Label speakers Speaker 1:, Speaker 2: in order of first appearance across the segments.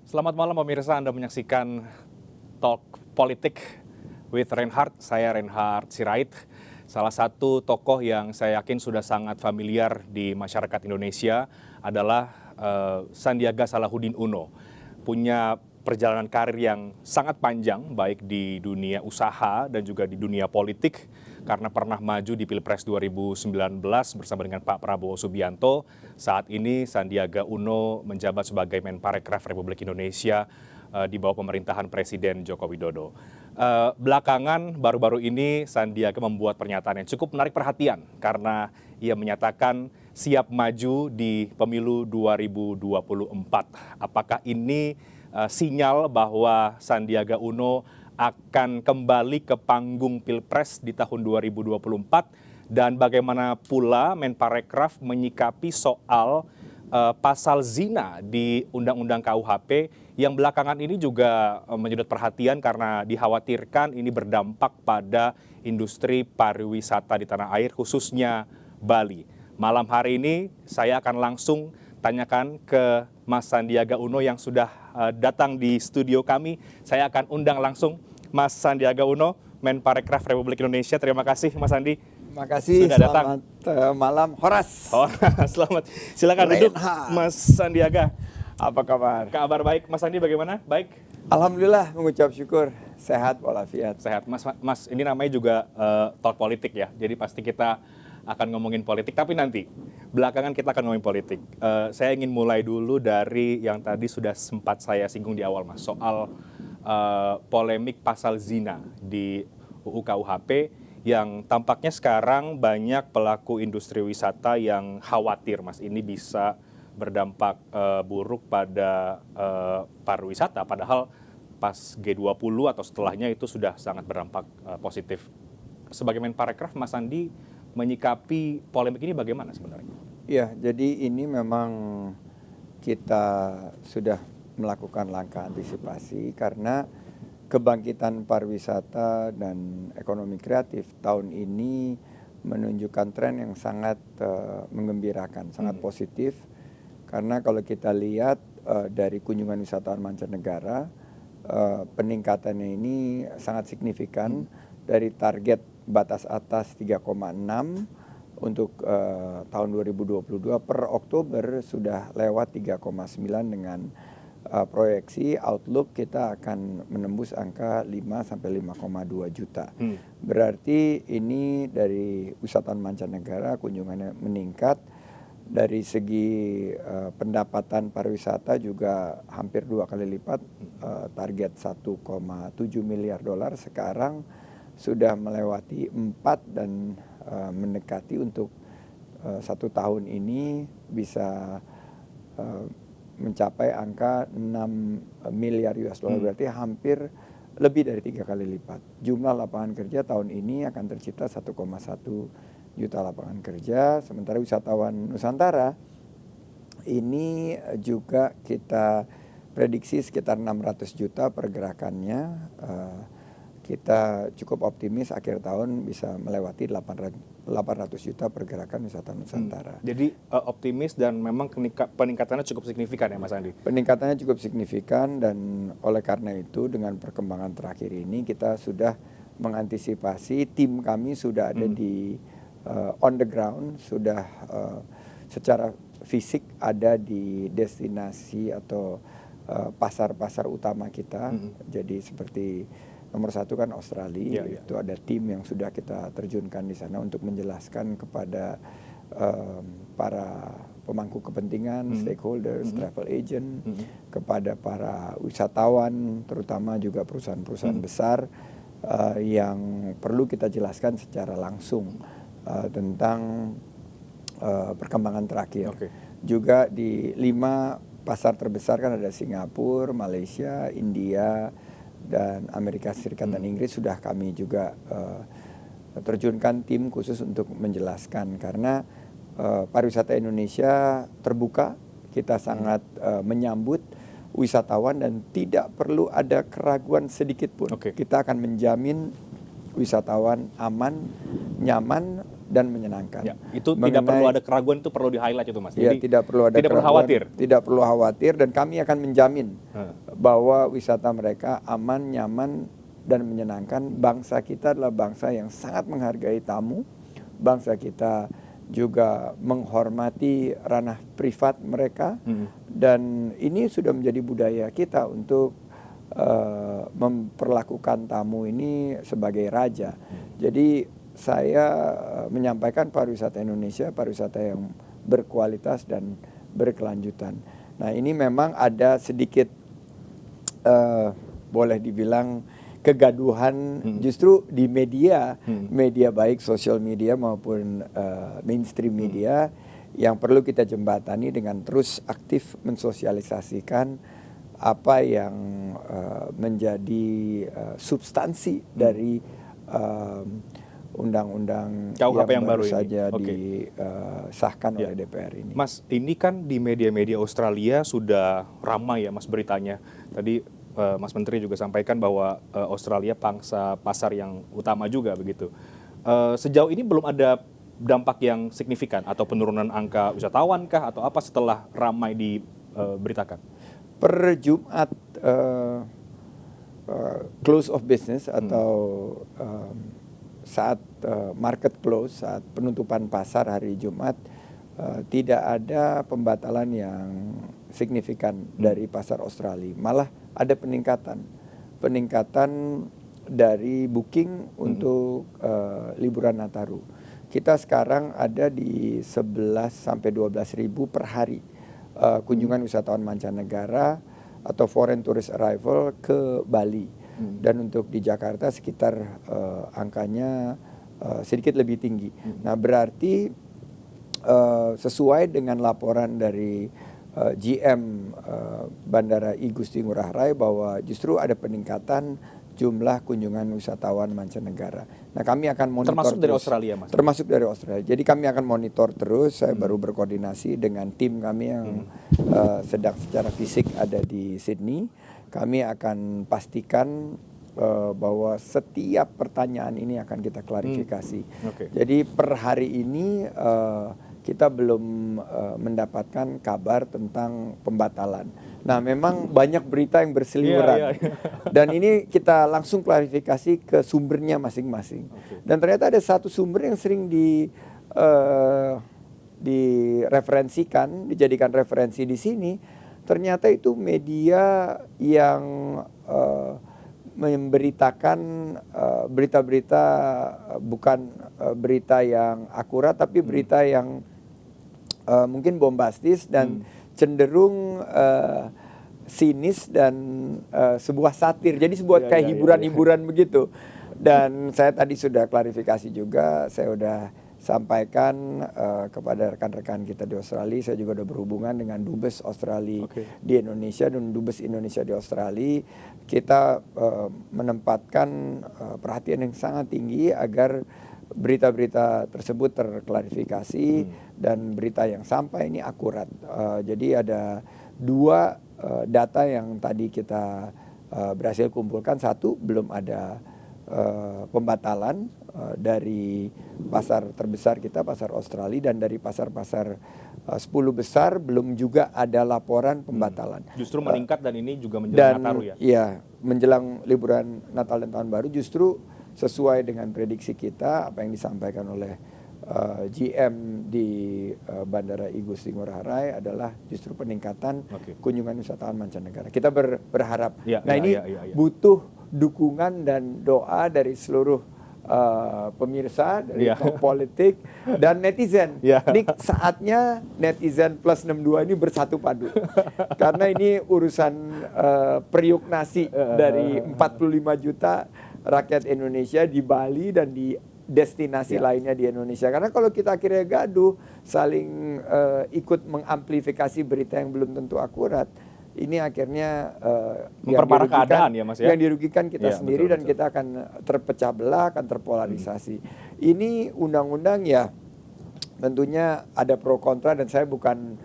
Speaker 1: Selamat malam pemirsa, Anda menyaksikan Talk Politik with Reinhard. Saya Reinhard Sirait, salah satu tokoh yang saya yakin sudah sangat familiar di masyarakat Indonesia adalah Sandiaga Salahuddin Uno. Punya perjalanan karir yang sangat panjang, baik di dunia usaha dan juga di dunia politik, karena pernah maju di Pilpres 2019 bersama dengan Pak Prabowo Subianto. Saat ini Sandiaga Uno menjabat sebagai Menparekraf Republik Indonesia di bawah pemerintahan Presiden Joko Widodo. Belakangan baru-baru ini Sandiaga membuat pernyataan yang cukup menarik perhatian karena ia menyatakan siap maju di pemilu 2024. Apakah ini sinyal bahwa Sandiaga Uno akan kembali ke panggung Pilpres di tahun 2024, dan bagaimana pula Menparekraf menyikapi soal pasal zina di Undang-Undang KUHP yang belakangan ini juga menyedot perhatian karena dikhawatirkan ini berdampak pada industri pariwisata di tanah air, khususnya Bali. Malam hari ini saya akan langsung tanyakan ke Mas Sandiaga Uno yang sudah datang di studio kami. Saya akan undang langsung Mas Sandiaga Uno, Menparekraf Republik Indonesia. Terima kasih Mas Sandi.
Speaker 2: Terima kasih,
Speaker 1: sudah datang.
Speaker 2: Selamat malam, Horas.
Speaker 1: Selamat. Silakan duduk Mas Sandiaga.
Speaker 2: Apa kabar?
Speaker 1: Kabar baik, Mas Sandi bagaimana? Baik?
Speaker 2: Alhamdulillah, mengucap syukur. Sehat walafiat.
Speaker 1: Sehat. Mas, ini namanya juga talk politik ya. Jadi pasti kita akan ngomongin politik, tapi nanti belakangan kita akan ngomongin politik. Saya ingin mulai dulu dari yang tadi sudah sempat saya singgung di awal, Mas, soal polemik pasal zina di UU KUHP yang tampaknya sekarang banyak pelaku industri wisata yang khawatir, Mas, ini bisa berdampak buruk pada pariwisata, padahal pas G20 atau setelahnya itu sudah sangat berdampak positif. Sebagai Menparekraf, Mas Sandi menyikapi polemik ini bagaimana sebenarnya?
Speaker 2: Ya, jadi ini memang kita sudah melakukan langkah antisipasi karena kebangkitan pariwisata dan ekonomi kreatif tahun ini menunjukkan tren yang sangat menggembirakan, sangat positif. Karena kalau kita lihat dari kunjungan wisatawan mancanegara, peningkatannya ini sangat signifikan dari target batas atas 3,6 untuk tahun 2022 per Oktober sudah lewat 3,9 dengan proyeksi outlook kita akan menembus angka 5 sampai 5,2 juta. Berarti ini dari wisatawan mancanegara kunjungannya meningkat. Dari segi pendapatan pariwisata juga hampir 2 kali lipat, target 1,7 miliar dolar sekarang sudah melewati 4 dan mendekati untuk 1 tahun ini bisa mencapai angka 6 miliar US dollar, berarti hampir lebih dari 3 kali lipat. Jumlah lapangan kerja tahun ini akan tercipta 1,1 juta lapangan kerja, sementara wisatawan Nusantara ini juga kita prediksi sekitar 600 juta pergerakannya. Kita cukup optimis akhir tahun bisa melewati 800 juta pergerakan wisata Nusantara.
Speaker 1: Jadi optimis dan memang peningkatannya cukup signifikan ya Mas Andi?
Speaker 2: Peningkatannya cukup signifikan dan oleh karena itu dengan perkembangan terakhir ini kita sudah mengantisipasi, tim kami sudah ada di on the ground, sudah secara fisik ada di destinasi atau pasar-pasar utama kita. Jadi seperti nomor 1 kan Australia, itu ada tim yang sudah kita terjunkan di sana untuk menjelaskan kepada para pemangku kepentingan, stakeholders, travel agent, kepada para wisatawan, terutama juga perusahaan-perusahaan besar yang perlu kita jelaskan secara langsung tentang perkembangan terakhir. Juga di 5 pasar terbesar kan ada Singapura, Malaysia, India, dan Amerika Serikat dan Inggris sudah kami juga terjunkan tim khusus untuk menjelaskan karena pariwisata Indonesia terbuka, kita sangat menyambut wisatawan dan tidak perlu ada keraguan sedikit pun. Kita akan menjamin wisatawan aman, nyaman dan menyenangkan.
Speaker 1: Ya, itu tidak perlu ada keraguan, itu perlu di highlight itu Mas.
Speaker 2: Ya,
Speaker 1: jadi
Speaker 2: tidak perlu ada
Speaker 1: tidak perlu khawatir.
Speaker 2: Tidak perlu khawatir dan kami akan menjamin bahwa wisata mereka aman, nyaman, dan menyenangkan. Bangsa kita adalah bangsa yang sangat menghargai tamu. Bangsa kita juga menghormati ranah privat mereka. Dan ini sudah menjadi budaya kita untuk memperlakukan tamu ini sebagai raja. Jadi saya menyampaikan pariwisata Indonesia, pariwisata yang berkualitas dan berkelanjutan. Nah, ini memang ada sedikit boleh dibilang kegaduhan justru di media, media baik sosial media maupun mainstream media yang perlu kita jembatani dengan terus aktif mensosialisasikan apa yang menjadi substansi dari undang-undang
Speaker 1: KUHP yang baru
Speaker 2: saja
Speaker 1: ini.
Speaker 2: disahkan oleh DPR ini.
Speaker 1: Mas, ini kan di media-media Australia sudah ramai ya Mas beritanya. Tadi Mas Menteri juga sampaikan bahwa Australia pangsa pasar yang utama juga begitu. Sejauh ini belum ada dampak yang signifikan atau penurunan angka wisatawan kah atau apa setelah ramai diberitakan?
Speaker 2: Per Jumat close of business atau saat market close, saat penutupan pasar hari Jumat, tidak ada pembatalan yang signifikan dari pasar Australia. Malah ada peningkatan dari booking untuk liburan Nataru. Kita sekarang ada di 11 sampai 12 ribu per hari kunjungan wisatawan mancanegara atau foreign tourist arrival ke Bali. Dan untuk di Jakarta sekitar angkanya sedikit lebih tinggi. Nah, berarti sesuai dengan laporan dari GM Bandara I Gusti Ngurah Rai bahwa justru ada peningkatan jumlah kunjungan wisatawan mancanegara. Nah, kami akan monitor
Speaker 1: termasuk
Speaker 2: terus,
Speaker 1: dari Australia, Mas?
Speaker 2: Termasuk dari Australia. Jadi kami akan monitor terus. Saya baru berkoordinasi dengan tim kami yang sedang secara fisik ada di Sydney. Kami akan pastikan bahwa setiap pertanyaan ini akan kita klarifikasi. Jadi per hari ini kita belum mendapatkan kabar tentang pembatalan. Nah, memang banyak berita yang berseliweran. Dan ini kita langsung klarifikasi ke sumbernya masing-masing. Dan ternyata ada satu sumber yang sering direferensikan, dijadikan referensi di sini. Ternyata itu media yang memberitakan berita-berita bukan berita yang akurat, tapi berita yang mungkin bombastis dan cenderung sinis dan sebuah satir. Jadi sebuah kayak hiburan-hiburan begitu. Dan saya tadi sudah klarifikasi juga, saya sudah sampaikan kepada rekan-rekan kita di Australia. Saya juga sudah berhubungan dengan Dubes Australia di Indonesia dan Dubes Indonesia di Australia. Kita menempatkan perhatian yang sangat tinggi agar berita-berita tersebut terklarifikasi dan berita yang sampai ini akurat. Jadi ada dua data yang tadi kita berhasil kumpulkan. Satu, belum ada pembatalan dari pasar terbesar kita, pasar Australia, dan dari pasar-pasar 10 besar belum juga ada laporan pembatalan.
Speaker 1: Justru meningkat dan ini juga menjelang Nataru ya?
Speaker 2: Iya, menjelang liburan Natal dan Tahun Baru justru sesuai dengan prediksi kita, apa yang disampaikan oleh GM di Bandara I Gusti Ngurah Rai adalah justru peningkatan kunjungan wisatawan mancanegara. Kita berharap. Ini butuh dukungan dan doa dari seluruh pemirsa, dari politik dan netizen. Ini saatnya netizen plus 62 ini bersatu padu. Karena ini urusan periuk nasi dari 45 juta rakyat Indonesia di Bali dan di destinasi lainnya di Indonesia. Karena kalau kita akhirnya gaduh, saling ikut mengamplifikasi berita yang belum tentu akurat, ini akhirnya
Speaker 1: memperparah keadaan ya, Mas ya.
Speaker 2: Yang dirugikan kita sendiri, dan kita akan terpecah belah, akan terpolarisasi. Ini undang-undang ya tentunya ada pro kontra, dan saya bukan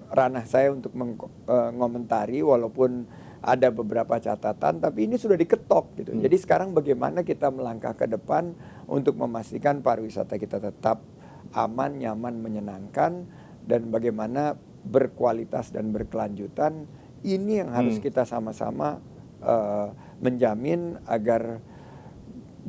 Speaker 2: ranah saya untuk mengomentari, walaupun ada beberapa catatan, tapi ini sudah diketok gitu. Jadi sekarang bagaimana kita melangkah ke depan untuk memastikan pariwisata kita tetap aman, nyaman, menyenangkan, dan bagaimana berkualitas dan berkelanjutan. ini yang harus kita sama-sama menjamin agar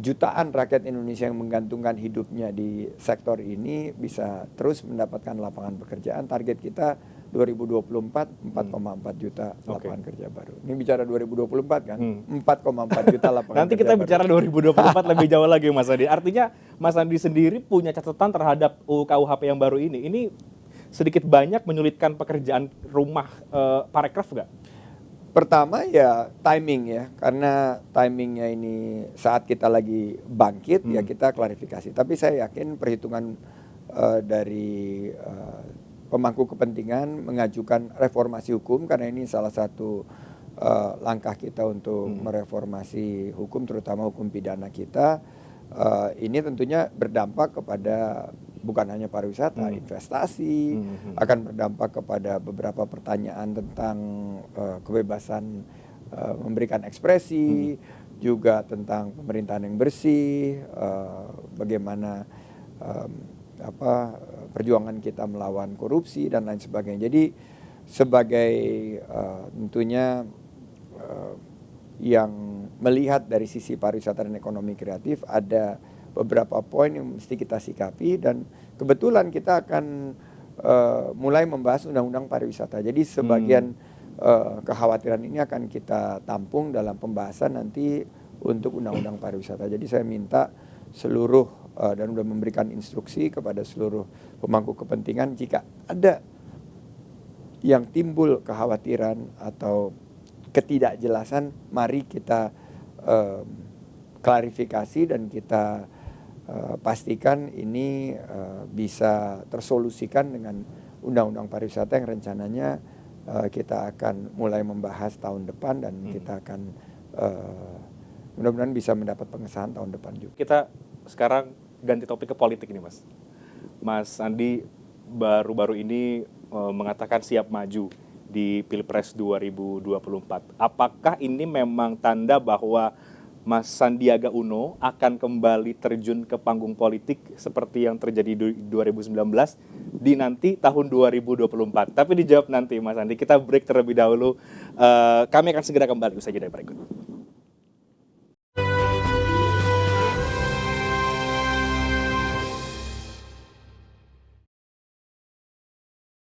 Speaker 2: jutaan rakyat Indonesia yang menggantungkan hidupnya di sektor ini bisa terus mendapatkan lapangan pekerjaan. Target kita 2024 4,4 juta lapangan kerja baru. Ini bicara 2024 kan, 4,4 juta lapangan
Speaker 1: Nanti
Speaker 2: kerja
Speaker 1: kita
Speaker 2: baru.
Speaker 1: bicara 2024 lebih jauh lagi Mas Andi. Artinya Mas Andi sendiri punya catatan terhadap UU KUHP yang baru ini. Ini sedikit banyak menyulitkan pekerjaan rumah parekraf nggak?
Speaker 2: Pertama ya timing ya, karena timingnya ini saat kita lagi bangkit ya kita klarifikasi. Tapi saya yakin perhitungan dari pemangku kepentingan mengajukan reformasi hukum, karena ini salah satu langkah kita untuk mereformasi hukum, terutama hukum pidana kita. Ini tentunya berdampak kepada bukan hanya pariwisata, investasi, akan berdampak kepada beberapa pertanyaan tentang kebebasan memberikan ekspresi, juga tentang pemerintahan yang bersih, bagaimana perjuangan kita melawan korupsi dan lain sebagainya. Jadi sebagai tentunya yang melihat dari sisi pariwisata dan ekonomi kreatif, ada beberapa poin yang mesti kita sikapi, dan kebetulan kita akan mulai membahas undang-undang pariwisata. Jadi sebagian kekhawatiran ini akan kita tampung dalam pembahasan nanti untuk undang-undang pariwisata. Jadi saya minta seluruh dan sudah memberikan instruksi kepada seluruh pemangku kepentingan, jika ada yang timbul kekhawatiran atau ketidakjelasan, mari kita klarifikasi dan kita pastikan ini bisa tersolusikan dengan undang-undang pariwisata yang rencananya kita akan mulai membahas tahun depan, dan kita akan mudah-mudahan bisa mendapat pengesahan tahun depan juga.
Speaker 1: Kita sekarang ganti topik ke politik nih Mas. Mas Andi baru-baru ini mengatakan siap maju di Pilpres 2024. Apakah ini memang tanda bahwa Mas Sandiaga Uno akan kembali terjun ke panggung politik seperti yang terjadi di 2019 di nanti tahun 2024? Tapi dijawab nanti Mas Andi. Kita break terlebih dahulu. Kami akan segera kembali usai jeda berikut.